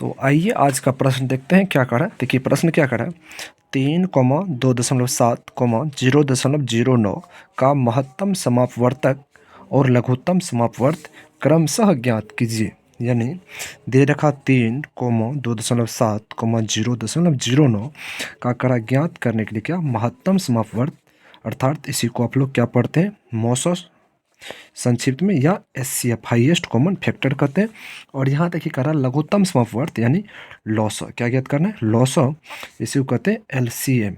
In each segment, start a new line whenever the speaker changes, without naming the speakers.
तो आइए आज का प्रश्न देखते हैं क्या करा है। देखिए प्रश्न क्या करा है, 3,2.7, 0.09 का महत्तम समापवर्तक और लघुत्तम समापवर्त क्रमशः ज्ञात कीजिए। यानी दे रखा 3,2.7, 0.09 का करा ज्ञात करने के लिए क्या महत्तम समापवर्त, अर्थात इसी को आप लोग क्या पढ़ते हैं मौसो संक्षिप्त में, या एचसीएफ हाईएस्ट कॉमन फैक्टर कहते हैं। और यहाँ देखिए करा लघुत्तम समापवर्त यानी लॉसो, क्या ज्ञात करना है लॉसो, इसी को कहते हैं LCM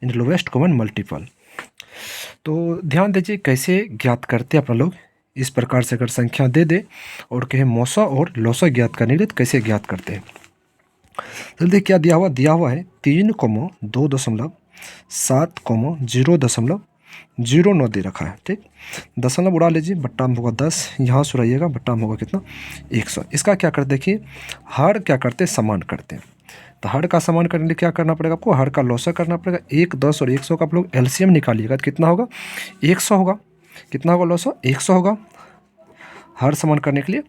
in lowest common multiple. तो ध्यान दीजिए कैसे ज्ञात करते हैं अपन लोग। इस प्रकार से अगर संख्या दे दे और कहे मौसा और लॉसो ज्ञात करने के तो कैसे ज्ञात करते हैं। जल्दी क्या दिया हुआ है 3,2.7, 0.09 दे रखा है। ठीक, दशमलव उड़ा लीजिए, बट्टा में होगा 10, यहाँ से उड़ाइएगा बट्टा में होगा कितना 100। इसका क्या करते देखिए, हर क्या करते समान करते हैं। तो हर का समान करने के लिए क्या करना पड़ेगा आपको, हर का लॉसा करना पड़ेगा। 1, 10 और 100 का आप लोग एलसीएम निकालिएगा तो कितना होगा 100 होगा। कितना होगा लॉसा 100 होगा। हर समान करने के लिए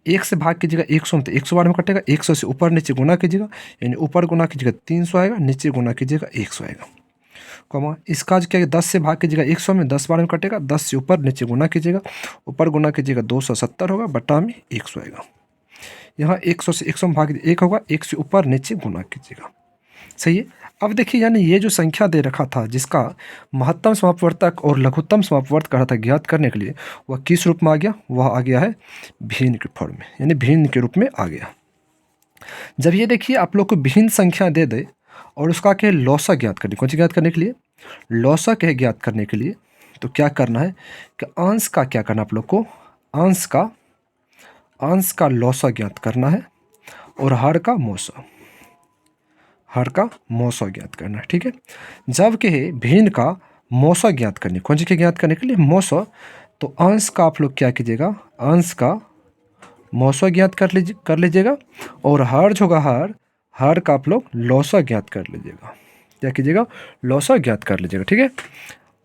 1 से भाग कीजिएगा 100 में, तो 100 बार में कटेगा। 100 से ऊपर नीचे गुना कीजिएगा, यानी ऊपर गुना कीजिएगा 300 आएगा, नीचे गुना कीजिएगा 100 आएगा। कॉमा इसका जो क्या 10 से भाग कीजिएगा 100 में, 10 बार में कटेगा। 10 से ऊपर नीचे गुना कीजिएगा, ऊपर गुना कीजिएगा 270 होगा, बटा में 100 आएगा। यहाँ 100 से 100 में भाग 1 होगा, 1 से ऊपर नीचे गुना कीजिएगा। सही है। अब देखिए यानी ये जो संख्या दे रखा था जिसका महत्तम समापवर्तक और लघुत्तम समापवर्त कहा था ज्ञात करने के लिए, वह किस रूप में आ गया, वह आ गया है भिन्न के फॉर्म में, यानी भिन्न के रूप में आ गया। जब ये देखिए आप लोग को भिन्न संख्या दे दे और उसका कहे लौसा ज्ञात करने, कौन सी ज्ञात करने के लिए लौसा कहे ज्ञात करने के लिए, तो क्या करना है कि अंश का क्या करना आप लोग को, अंश का लौसा ज्ञात करना है और हर का मौसा ज्ञात करना है। ठीक है। जब कहे भिन्न का मौसा ज्ञात करने, कौन सी के ज्ञात करने के लिए मौसा, तो अंश का आप लोग क्या कीजिएगा, अंश का मौसा ज्ञात कर लीजिएगा और हर जो होगा हर का आप लोग लौसा ज्ञात कर लीजिएगा। क्या कीजिएगा लौसा ज्ञात कर लीजिएगा। ठीक है।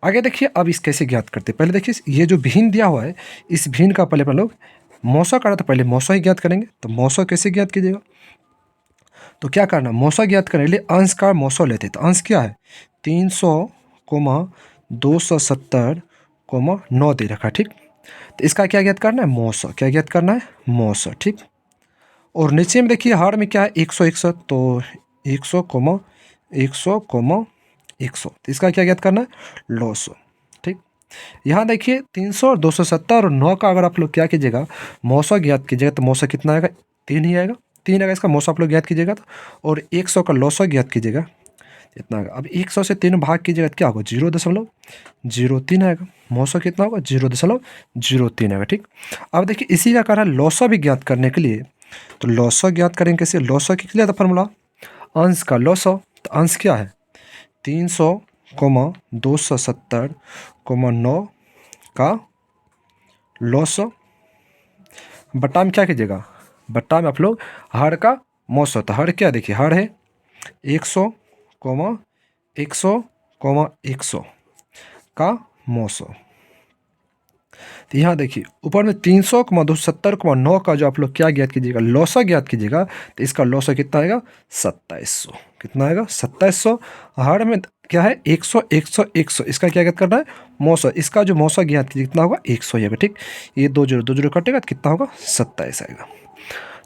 आगे देखिए अब इस कैसे ज्ञात करते हैं। पहले देखिए ये जो भिन्न दिया हुआ है, इस भिन्न का पहले अपन लोग मौसा करा, तो पहले मौसा ही ज्ञात करेंगे। तो मौसा कैसे ज्ञात कीजिएगा, तो क्या करना, मौसा ज्ञात करने के लिए अंश का मौसा लेते हैं। तो अंश क्या है 300,270,9 दे रखा है। ठीक, तो इसका क्या ज्ञात करना है मौसा, क्या ज्ञात करना है मौसा। ठीक, और नीचे में देखिए हर में क्या है 100, तो 100,100,100, तो इसका क्या ज्ञात करना है लॉसो। ठीक, यहाँ देखिए 300 और 270 और 9 का अगर आप लोग क्या कीजिएगा मौसा ज्ञात कीजिएगा, तो मौसा कितना आएगा 3 ही आएगा। 3 आएगा इसका मौसा आप लोग ज्ञात कीजिएगा, तो और 100 का लौसा ज्ञात कीजिएगा इतना आएगा। अब 100 से 3 भाग कीजिएगा तो क्या होगा 0.03 आएगा। मौसा कितना होगा 0.03 आएगा। ठीक, अब देखिए इसी का कारण लौसा भी ज्ञात करने के लिए, तो लौसा ज्ञात करेंगे कैसे, लौसा की लिया था फॉर्मूला अंश का लौसा। तो अंश क्या है 300,270,9 का लौसा, बट्टा में क्या कीजिएगा, बट्टा में आप लोग हर का मौसा। तो हर क्या देखिए हर है 100,100,100 का मौसा। तो यहाँ देखिए ऊपर में 300,270,9 का जो आप लोग क्या ज्ञात कीजिएगा लौसा ज्ञात कीजिएगा, तो इसका लौसा कितना आएगा 2700। कितना आएगा 2700। हर में क्या है 100, 100, 100, इसका क्या ज्ञात करना है मौसा। इसका जो मौसा ज्ञात कीजिए कितना होगा 100 ही आएगा। ठीक, ये 2 0 कटेगा तो कितना होगा 27 आएगा।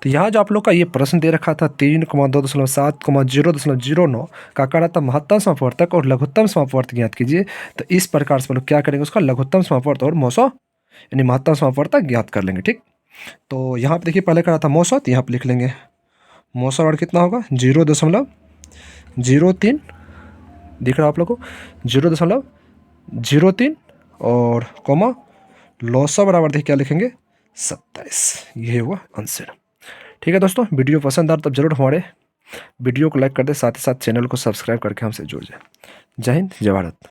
तो यहाँ जो आप लोग का ये प्रश्न दे रखा था 3,2.7, 0.09 का करा था महत्तम समापवर्तक और लघुत्तम समापवर्त ज्ञात कीजिए। तो इस प्रकार से लोग क्या करेंगे उसका लघुत्तम समापवर्त और मौसा यानी महत्तम समापवर्तक ज्ञात कर लेंगे। ठीक, तो यहाँ पे देखिए पहले करा था मौसा, तो यहाँ पे लिख लेंगे मौसा और कितना होगा 0.03 दिख रहा है आप लोग को 0.03 और कॉमा लौसा बराबर देखिए क्या लिखेंगे 27। ये हुआ आंसर। ठीक है दोस्तों, वीडियो पसंद आ तब जरूर हमारे वीडियो को लाइक कर दे, साथ ही साथ चैनल को सब्सक्राइब करके हमसे जुड़ जाए। जय हिंद, जय भारत।